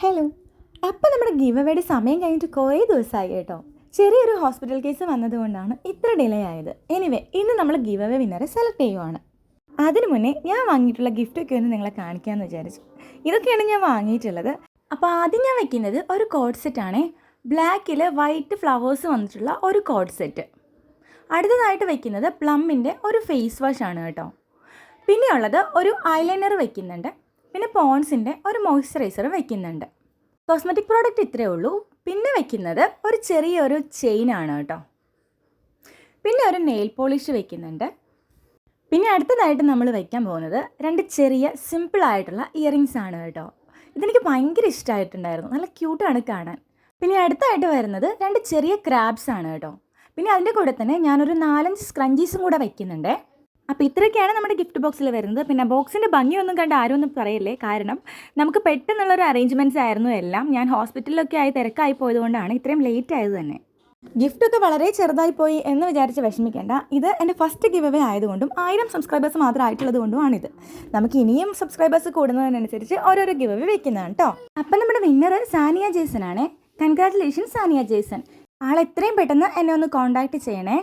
Hello. അപ്പോൾ നമ്മുടെ give അവേയുടെ സമയം കഴിഞ്ഞിട്ട് കുറേ ദിവസമായി കേട്ടോ. ചെറിയൊരു ഹോസ്പിറ്റൽ കേസ് വന്നതുകൊണ്ടാണ് ഇത്ര ഡിലേ ആയത്. എനിവേ, ഇന്ന് നമ്മൾ ഗിവ് അവേ വിന്നറെ സെലക്ട് ചെയ്യുവാണ്. അതിനു മുന്നേ ഞാൻ വാങ്ങിയിട്ടുള്ള ഗിഫ്റ്റൊക്കെ ഒന്ന് നിങ്ങളെ കാണിക്കാമെന്ന് വിചാരിച്ചു. ഇതൊക്കെയാണ് ഞാൻ വാങ്ങിയിട്ടുള്ളത്. അപ്പോൾ ആദ്യം ഞാൻ വെക്കുന്നത് ഒരു കോഡ് സെറ്റാണേ. ബ്ലാക്കിൽ വൈറ്റ് ഫ്ലവേഴ്സ് വന്നിട്ടുള്ള ഒരു കോഡ് സെറ്റ്. അടുത്തതായിട്ട് വെക്കുന്നത് പ്ലമ്മിൻ്റെ ഒരു ഫേസ് വാഷ് ആണ് കേട്ടോ. പിന്നെയുള്ളത് ഒരു ഐലൈനർ വെക്കുന്നുണ്ട്. പിന്നെ പോൺസിൻ്റെ ഒരു മോയ്സ്ചറൈസർ വെക്കുന്നുണ്ട്. കോസ്മെറ്റിക് പ്രോഡക്റ്റ് ഇത്രയേ ഉള്ളൂ. പിന്നെ വെക്കുന്നത് ഒരു ചെറിയൊരു ചെയിനാണ് കേട്ടോ. പിന്നെ ഒരു നെയിൽ പോളിഷ് വെക്കുന്നുണ്ട്. പിന്നെ അടുത്തതായിട്ട് നമ്മൾ വയ്ക്കാൻ പോകുന്നത് രണ്ട് ചെറിയ സിമ്പിളായിട്ടുള്ള ഇയറിങ്സ് ആണ് കേട്ടോ. ഇതെനിക്ക് ഭയങ്കര ഇഷ്ടമായിട്ടുണ്ടായിരുന്നു. നല്ല ക്യൂട്ടാണ് കാണാൻ. പിന്നെ അടുത്തായിട്ട് വരുന്നത് രണ്ട് ചെറിയ ക്രാബ്സ് ആണ് കേട്ടോ. പിന്നെ അതിൻ്റെ കൂടെ തന്നെ ഞാനൊരു 4-5 സ്ക്രഞ്ചീസും കൂടെ വയ്ക്കുന്നുണ്ട്. അപ്പോൾ ഇത്രയൊക്കെയാണ് നമ്മുടെ ഗിഫ്റ്റ് ബോക്സിൽ വരുന്നത്. പിന്നെ ബോക്സിൻ്റെ ഭംഗിയൊന്നും കണ്ട് ആരും ഒന്നും പറയല്ലേ. കാരണം നമുക്ക് പെട്ടെന്നുള്ളൊരു അറേഞ്ച്മെൻറ്റ്സ് ആയിരുന്നു എല്ലാം. ഞാൻ ഹോസ്പിറ്റലിലൊക്കെ ആയി തിരക്കായി പോയതുകൊണ്ടാണ് ഇത്രയും ലേറ്റ് ആയത് തന്നെ. ഗിഫ്റ്റൊക്കെ വളരെ ചെറുതായി പോയി എന്ന് വിചാരിച്ച് വിഷമിക്കേണ്ട. ഇത് എൻ്റെ ഫസ്റ്റ് ഗിവ് അവേ ആയതുകൊണ്ടും 1000 സബ്സ്ക്രൈബേഴ്സ് മാത്രം ആയിട്ടുള്ളത് കൊണ്ടുമാണിത്. നമുക്ക് ഇനിയും സബ്സ്ക്രൈബേഴ്സ് കൂടുന്നതിനനുസരിച്ച് ഓരോരോ ഗിവ് അവേ വെക്കുന്നതാണ് കേട്ടോ. അപ്പം നമ്മുടെ വിന്നർ സാനിയ ജേസൺ ആണ്. Congratulations Sania Jason. ആൾ എത്രയും പെട്ടെന്ന് എന്നെ ഒന്ന് കോൺടാക്റ്റ് ചെയ്യണേ.